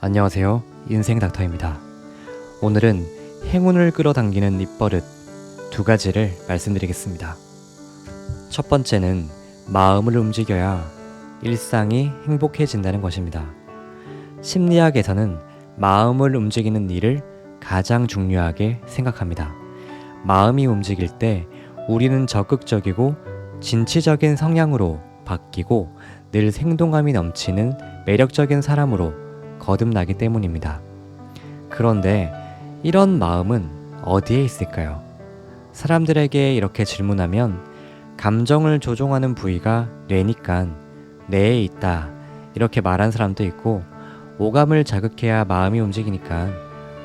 안녕하세요. 인생 닥터입니다. 오늘은 행운을 끌어당기는 입버릇 두 가지를 말씀드리겠습니다. 첫 번째는 마음을 움직여야 일상이 행복해진다는 것입니다. 심리학에서는 마음을 움직이는 일을 가장 중요하게 생각합니다. 마음이 움직일 때 우리는 적극적이고 진취적인 성향으로 바뀌고 늘 생동감이 넘치는 매력적인 사람으로 거듭나기 때문입니다. 그런데 이런 마음은 어디에 있을까요? 사람들에게 이렇게 질문하면 감정을 조종하는 부위가 뇌니까 뇌에 있다 이렇게 말한 사람도 있고, 오감을 자극해야 마음이 움직이니까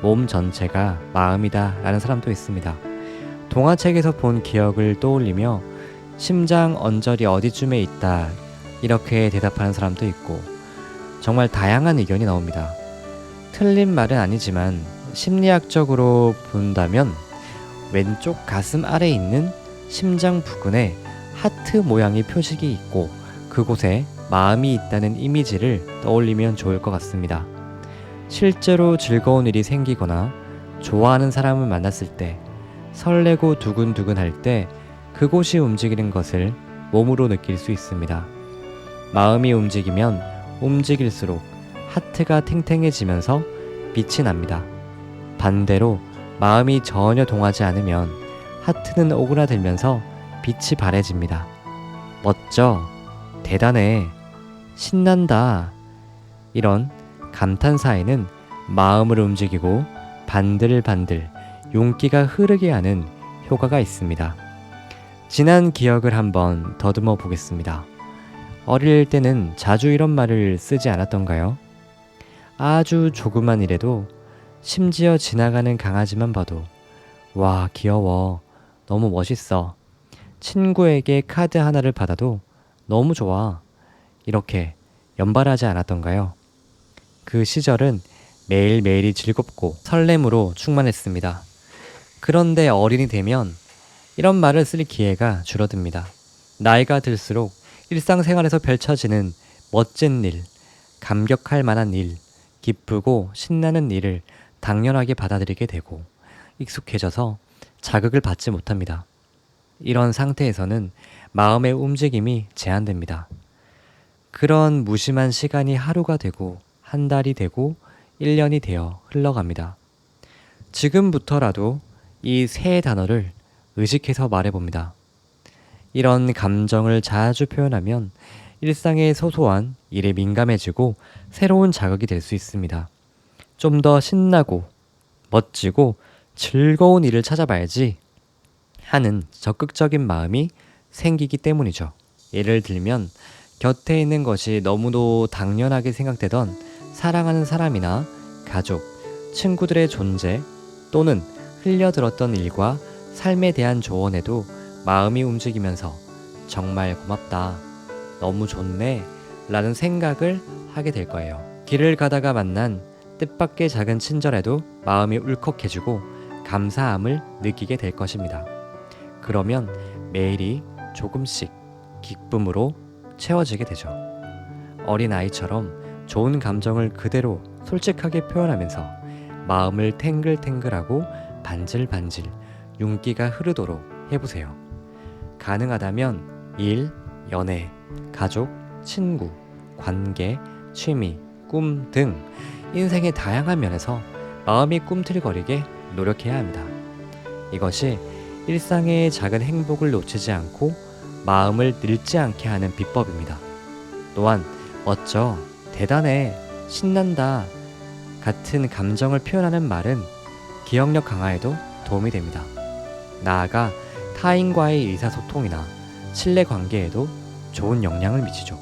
몸 전체가 마음이다 라는 사람도 있습니다. 동화책에서 본 기억을 떠올리며 심장 언저리 어디쯤에 있다 이렇게 대답하는 사람도 있고, 정말 다양한 의견이 나옵니다. 틀린 말은 아니지만 심리학적으로 본다면 왼쪽 가슴 아래에 있는 심장 부근에 하트 모양의 표식이 있고 그곳에 마음이 있다는 이미지를 떠올리면 좋을 것 같습니다. 실제로 즐거운 일이 생기거나 좋아하는 사람을 만났을 때, 설레고 두근두근 할 때 그곳이 움직이는 것을 몸으로 느낄 수 있습니다. 마음이 움직이면 움직일수록 하트가 탱탱해지면서 빛이 납니다. 반대로 마음이 전혀 동하지 않으면 하트는 오그라들면서 빛이 바래집니다. 멋져, 대단해, 신난다, 이런 감탄사에는 마음을 움직이고 반들반들 용기가 흐르게 하는 효과가 있습니다. 지난 기억을 한번 더듬어 보겠습니다. 어릴 때는 자주 이런 말을 쓰지 않았던가요? 아주 조그만 일에도, 심지어 지나가는 강아지만 봐도 와, 귀여워, 너무 멋있어, 친구에게 카드 하나를 받아도 너무 좋아, 이렇게 연발하지 않았던가요? 그 시절은 매일매일이 즐겁고 설렘으로 충만했습니다. 그런데 어른이 되면 이런 말을 쓸 기회가 줄어듭니다. 나이가 들수록 일상생활에서 펼쳐지는 멋진 일, 감격할 만한 일, 기쁘고 신나는 일을 당연하게 받아들이게 되고 익숙해져서 자극을 받지 못합니다. 이런 상태에서는 마음의 움직임이 제한됩니다. 그런 무심한 시간이 하루가 되고 한 달이 되고 1년이 되어 흘러갑니다. 지금부터라도 이 세 단어를 의식해서 말해봅니다. 이런 감정을 자주 표현하면 일상의 소소한 일에 민감해지고 새로운 자극이 될 수 있습니다. 좀 더 신나고 멋지고 즐거운 일을 찾아봐야지 하는 적극적인 마음이 생기기 때문이죠. 예를 들면 곁에 있는 것이 너무도 당연하게 생각되던 사랑하는 사람이나 가족, 친구들의 존재 또는 흘려들었던 일과 삶에 대한 조언에도 마음이 움직이면서 정말 고맙다, 너무 좋네 라는 생각을 하게 될 거예요. 길을 가다가 만난 뜻밖의 작은 친절에도 마음이 울컥해지고 감사함을 느끼게 될 것입니다. 그러면 매일이 조금씩 기쁨으로 채워지게 되죠. 어린아이처럼 좋은 감정을 그대로 솔직하게 표현하면서 마음을 탱글탱글하고 반질반질 윤기가 흐르도록 해보세요. 가능하다면 일, 연애, 가족, 친구, 관계, 취미, 꿈 등 인생의 다양한 면에서 마음이 꿈틀거리게 노력해야 합니다. 이것이 일상의 작은 행복을 놓치지 않고 마음을 늙지 않게 하는 비법입니다. 또한 멋져, 대단해, 신난다 같은 감정을 표현하는 말은 기억력 강화에도 도움이 됩니다. 나아가 타인과의 의사소통이나 신뢰관계에도 좋은 영향을 미치죠.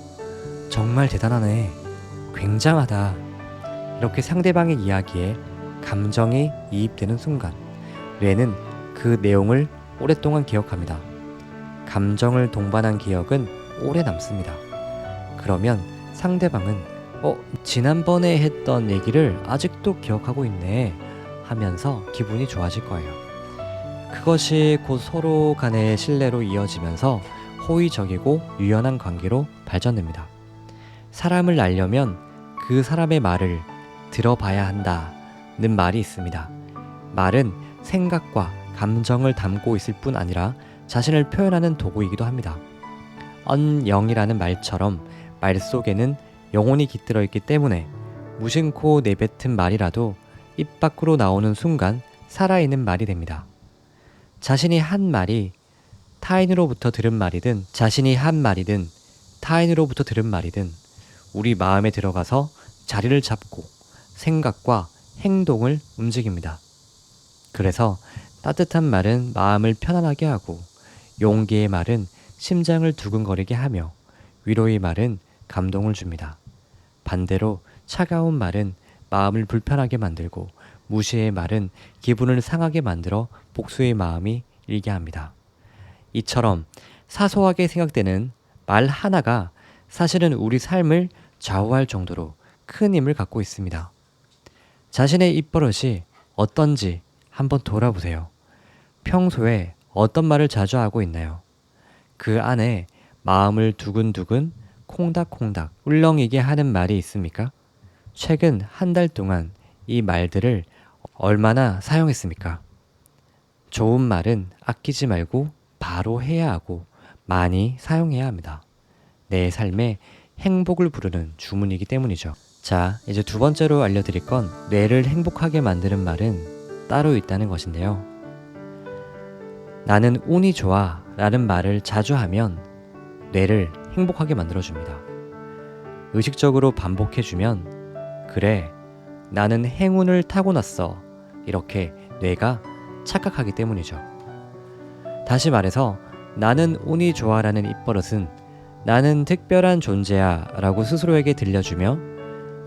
정말 대단하네, 굉장하다, 이렇게 상대방의 이야기에 감정이 이입되는 순간 뇌는 그 내용을 오랫동안 기억합니다. 감정을 동반한 기억은 오래 남습니다. 그러면 상대방은 지난번에 했던 얘기를 아직도 기억하고 있네 하면서 기분이 좋아질 거예요. 그것이 곧 서로 간의 신뢰로 이어지면서 호의적이고 유연한 관계로 발전됩니다. 사람을 알려면 그 사람의 말을 들어봐야 한다는 말이 있습니다. 말은 생각과 감정을 담고 있을 뿐 아니라 자신을 표현하는 도구이기도 합니다. 언영이라는 말처럼 말 속에는 영혼이 깃들어 있기 때문에 무심코 내뱉은 말이라도 입 밖으로 나오는 순간 살아있는 말이 됩니다. 자신이 한 말이 타인으로부터 들은 말이든 타인으로부터 들은 말이든 우리 마음에 들어가서 자리를 잡고 생각과 행동을 움직입니다. 그래서 따뜻한 말은 마음을 편안하게 하고 용기의 말은 심장을 두근거리게 하며 위로의 말은 감동을 줍니다. 반대로 차가운 말은 마음을 불편하게 만들고 무시의 말은 기분을 상하게 만들어 복수의 마음이 일게 합니다. 이처럼 사소하게 생각되는 말 하나가 사실은 우리 삶을 좌우할 정도로 큰 힘을 갖고 있습니다. 자신의 입버릇이 어떤지 한번 돌아보세요. 평소에 어떤 말을 자주 하고 있나요? 그 안에 마음을 두근두근 콩닥콩닥 울렁이게 하는 말이 있습니까? 최근 한 달 동안 이 말들을 얼마나 사용했습니까? 좋은 말은 아끼지 말고 바로 해야 하고 많이 사용해야 합니다. 내 삶에 행복을 부르는 주문이기 때문이죠. 자, 이제 두 번째로 알려드릴 건 뇌를 행복하게 만드는 말은 따로 있다는 것인데요. 나는 운이 좋아 라는 말을 자주 하면 뇌를 행복하게 만들어줍니다. 의식적으로 반복해주면 그래, 나는 행운을 타고났어 이렇게 뇌가 착각하기 때문이죠. 다시 말해서 나는 운이 좋아 라는 입버릇은 나는 특별한 존재야 라고 스스로에게 들려주며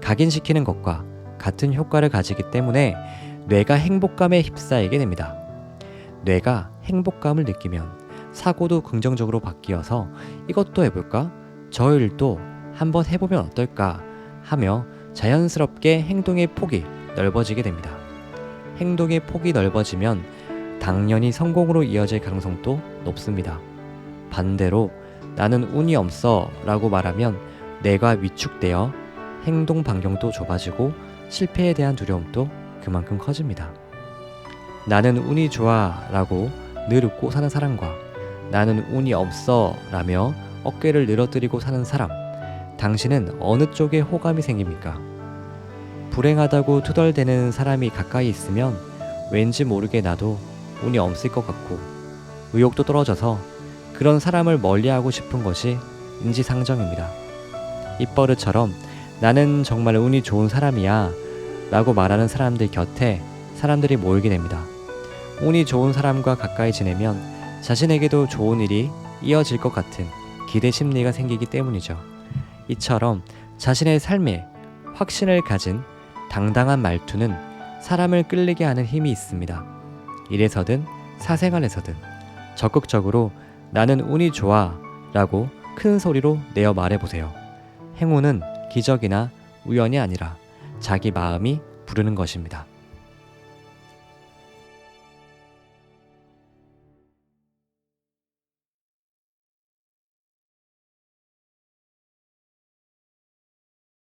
각인시키는 것과 같은 효과를 가지기 때문에 뇌가 행복감에 휩싸이게 됩니다. 뇌가 행복감을 느끼면 사고도 긍정적으로 바뀌어서 이것도 해볼까? 저 일도 한번 해보면 어떨까? 하며 자연스럽게 행동의 폭이 넓어지게 됩니다. 행동의 폭이 넓어지면 당연히 성공으로 이어질 가능성도 높습니다. 반대로 나는 운이 없어 라고 말하면 뇌가 위축되어 행동 반경도 좁아지고 실패에 대한 두려움도 그만큼 커집니다. 나는 운이 좋아 라고 늘 웃고 사는 사람과 나는 운이 없어 라며 어깨를 늘어뜨리고 사는 사람, 당신은 어느 쪽에 호감이 생깁니까? 불행하다고 투덜대는 사람이 가까이 있으면 왠지 모르게 나도 운이 없을 것 같고 의욕도 떨어져서 그런 사람을 멀리하고 싶은 것이 인지상정입니다. 입버릇처럼 나는 정말 운이 좋은 사람이야 라고 말하는 사람들 곁에 사람들이 모이게 됩니다. 운이 좋은 사람과 가까이 지내면 자신에게도 좋은 일이 이어질 것 같은 기대 심리가 생기기 때문이죠. 이처럼 자신의 삶에 확신을 가진 당당한 말투는 사람을 끌리게 하는 힘이 있습니다. 일에서든 사생활에서든 적극적으로 나는 운이 좋아 라고 큰 소리로 내어 말해보세요. 행운은 기적이나 우연이 아니라 자기 마음이 부르는 것입니다.